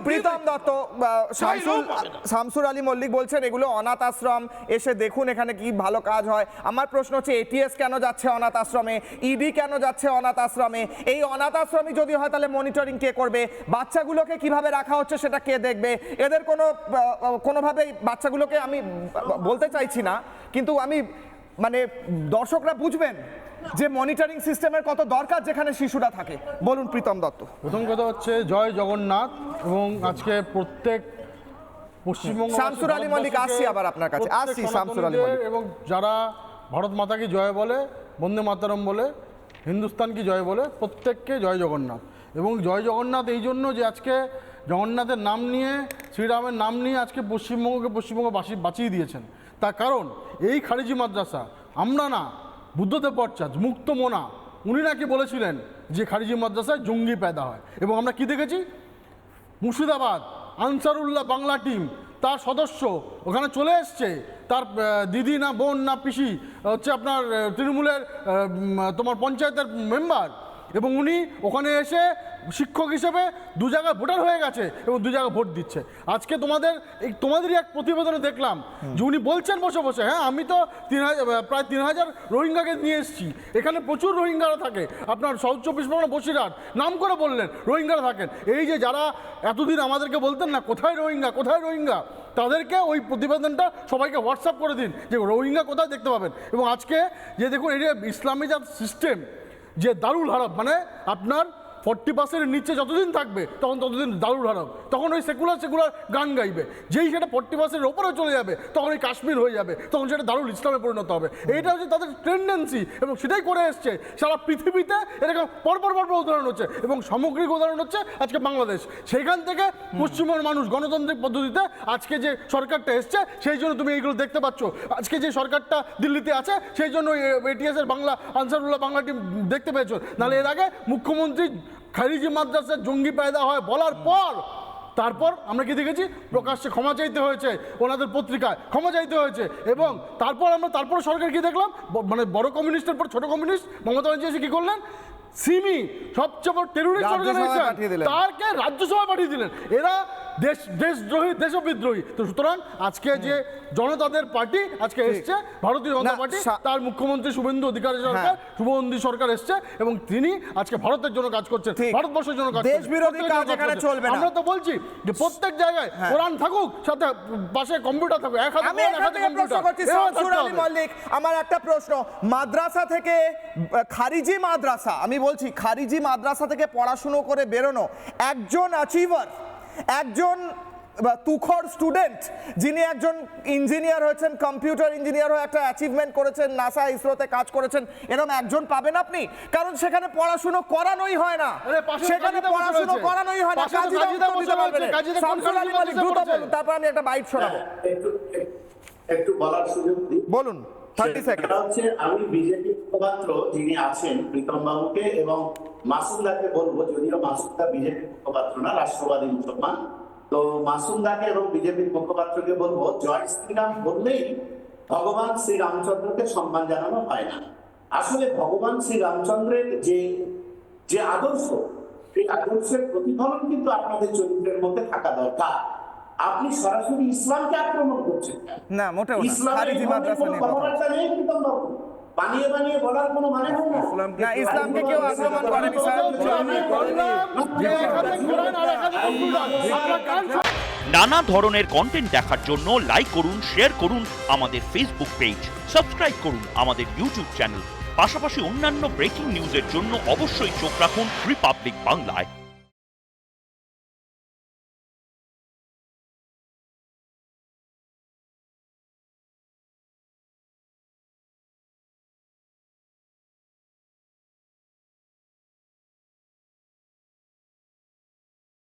প্রীতম দত্ত, শামসুর আলী মল্লিক বলছেন এগুলো অনাথ আশ্রম, এসে দেখুন এখানে কি ভালো কাজ হয়। আমার প্রশ্ন হচ্ছে এটিএস কেন যাচ্ছে অনাথ আশ্রমে, ইডি কেন যাচ্ছে অনাথ আশ্রমে? এই অনাথ আশ্রমই যদি হয় তাহলে মনিটরিং কে করবে? বাচ্চাগুলোকে কিভাবে রাখা হচ্ছে সেটা কে দেখবে? এদের কোনোভাবেই বাচ্চাগুলোকে, আমি বলতে চাইছি না, কিন্তু আমি মানে দর্শকরা বুঝবেন যে মনিটরিং সিস্টেমের কত দরকার যেখানে শিশুরা থাকে। বলুন প্রীতম দত্ত। প্রথম কথা হচ্ছে জয় জগন্নাথ, এবং আজকে প্রত্যেক পশ্চিমবঙ্গ শামসুর আলী মল্লিক, আসছি আবার আপনার কাছে, আসছি শামসুর আলী মল্লিক। এবং যারা ভারত মাতা কি জয় বলে, বন্দে মাতরম বলে, হিন্দুস্তান কি জয় বলে, প্রত্যেককে জয় জগন্নাথ। এবং জয় জগন্নাথ এই জন্য যে আজকে জগন্নাথের নাম নিয়ে, শ্রীরামের নাম নিয়ে আজকে পশ্চিমবঙ্গ বাঁচিয়ে দিয়েছেন। তার কারণ এই খারিজি মাদ্রাসা, আমরা না, বুদ্ধদেব ভট্টাচার্য মুক্ত মোনা উনি নাকি বলেছিলেন যে খারিজি মাদ্রাসায় জঙ্গি পেদা হয়। এবং আমরা কি দেখেছি, মুর্শিদাবাদ আনসারুল্লাহ বাংলা টিম, তার সদস্য ওখানে চলে এসছে, তার দিদি না বোন না পিসি হচ্ছে আপনার তৃণমূলের তোমার পঞ্চায়েতের মেম্বার, এবং উনি ওখানে এসে শিক্ষক হিসেবে 2 জায়গায় ভোটার হয়ে গেছে এবং 2 জায়গায় ভোট দিচ্ছে। আজকে তোমাদেরই এক প্রতিবেদনে দেখলাম যে উনি বলছেন বসে বসে, হ্যাঁ আমি তো প্রায় 3000 রোহিঙ্গাকে নিয়ে এসেছি, এখানে প্রচুর রোহিঙ্গারা থাকে, আপনার সাউথ 24 পরগনা বসিরহাট নাম করে বললেন রোহিঙ্গারা থাকেন। এই যে যারা এতদিন আমাদেরকে বলতেন না কোথায় রোহিঙ্গা কোথায় রোহিঙ্গা, তাদেরকে ওই প্রতিবেদনটা সবাইকে হোয়াটসঅ্যাপ করে দিন যে রোহিঙ্গা কোথায় দেখতে পাবেন। এবং আজকে যে দেখুন এই যে ইসলামী যা সিস্টেম, যে দারুল হারাম, মানে আপনার 40% নিচে যতদিন থাকবে ততদিন দারুল হারাম, তখন ওই সেকুলার গান গাইবে। যেই সেটা 40% ওপরে চলে যাবে তখন ওই কাশ্মীর হয়ে যাবে, তখন সেটা দারুল ইসলামে পরিণত হবে। এইটা হচ্ছে তাদের টেন্ডেন্সি, এবং সেটাই করে এসছে সারা পৃথিবীতে। এরকম পরপর উদাহরণ হচ্ছে, এবং সামগ্রিক উদাহরণ হচ্ছে আজকে বাংলাদেশ। সেখান থেকে পশ্চিমবঙ্গের মানুষ গণতান্ত্রিক পদ্ধতিতে আজকে যে সরকারটা এসছে, সেই জন্য তুমি এইগুলো দেখতে পাচ্ছ। আজকে যে সরকারটা দিল্লিতে আছে, সেই জন্য এটিএস এর বাংলা আনসারুল্লাহ বাংলা টিম দেখতে পেয়েছো। নাহলে এর আগে মুখ্যমন্ত্রী খারিজি মাদ্রাসার জঙ্গি পায়দা হয় বলার পর তারপর আমরা কি দেখেছি, প্রকাশ্যে ক্ষমা চাইতে হয়েছে, ওনাদের পত্রিকায় ক্ষমা চাইতে হয়েছে। এবং তারপর সরকার কি দেখলাম, মানে বড় কমিউনিস্টের পর ছোট কমিউনিস্ট মমতা ব্যানার্জি এসে কি করলেন, সিমি সবচেয়ে বড় টেররিস্ট অর্গানাইজেশন, তারকে রাজ্যসভায় পাঠিয়ে দিলেন। এরা দেশদ্রোহী, দেশবিদ্রোহী। তো সুতরাং আজকে যে জনতাদের পার্টি আজকে এসছে, ভারতীয় জনতা পার্টি, তার মুখ্যমন্ত্রী শুভেন্দু অধিকারী সরকার, শুভেন্দু সরকার এসছে, এবং তিনি আজকে ভারতের জন্য কাজ করছেন, ভারতবর্ষের জন্য কাজ করছেন। দেশবিরোধী কাজ এখানে চলবে না। আমরা তো বলছি যে প্রত্যেক জায়গায় কোরআন থাকুক, সাথে পাশে কম্পিউটার থাকুক, এক হাতে কোরআন, এক হাতে কম্পিউটার। শামসুর আলী মল্লিক, আমার একটা প্রশ্ন, মাদ্রাসা থেকে খারিজি মাদ্রাসা, আমি বলছি খারিজি মাদ্রাসা থেকে পড়াশুনো করে বেরোনো একজন অ্যাচিভার, একজন তুখর স্টুডেন্ট, যিনি একজন ইঞ্জিনিয়ার হয়েছেন, কম্পিউটার ইঞ্জিনিয়ার হয়ে একটা অ্যাচিভমেন্ট করেছেন, নাসা ইসরোতে কাজ করেছেন, এরকম একজন পাবেন আপনি? কারণ সেখানে পড়াশুনো করানোই হয় না, সেখানে পড়াশুনো করানোই হয় না। শামসুর আলী মল্লিক, দ্রুত বলুন, তারপর আমি একটা বাইট শোনাবো। একটু বলার সুযোগ দিন, বলুন। 30 সেকেন্ড হচ্ছে আমি বিজেপি মুখপাত্র যিনি আছেন প্রীতম বাবুকে এবং মাসুমদাকে বলবো, যদিও মাসুমদা বিজেপি মুখপাত্র না, রাষ্ট্রবাদী মুসলমান, তো মাসুমদাকে এবং বিজেপির মুখপাত্রকে বলবো, জয় শ্রীরাম বললেই ভগবান শ্রী রামচন্দ্রকে সম্মান জানানো হয় না। আসলে ভগবান শ্রী রামচন্দ্রের যে আদর্শ, সেই আদর্শের প্রতিফলন কিন্তু আপনাদের চরিত্রের মধ্যে থাকা দরকার। আপনি সরাসরি ইসলামকে আক্রমণ করছেন না, মোটেও না। খারিজি মাদ্রাসা নিয়ে কথা নেই, প্রীতম বাবু, বানিয়ে বলার কোনো মানে হয় না। না, ইসলামকে কেউ আক্রমণ করেনি স্যার। নানা ধরনের কন্টেন্ট দেখার জন্য লাইক করুন, শেয়ার করুন আমাদের ফেসবুক পেজ, সাবস্ক্রাইব করুন আমাদের ইউটিউব চ্যানেল। পাশাপাশি অন্যান্য ব্রেকিং নিউজের জন্য অবশ্যই চোখ রাখুন রিপাবলিক বাংলায়।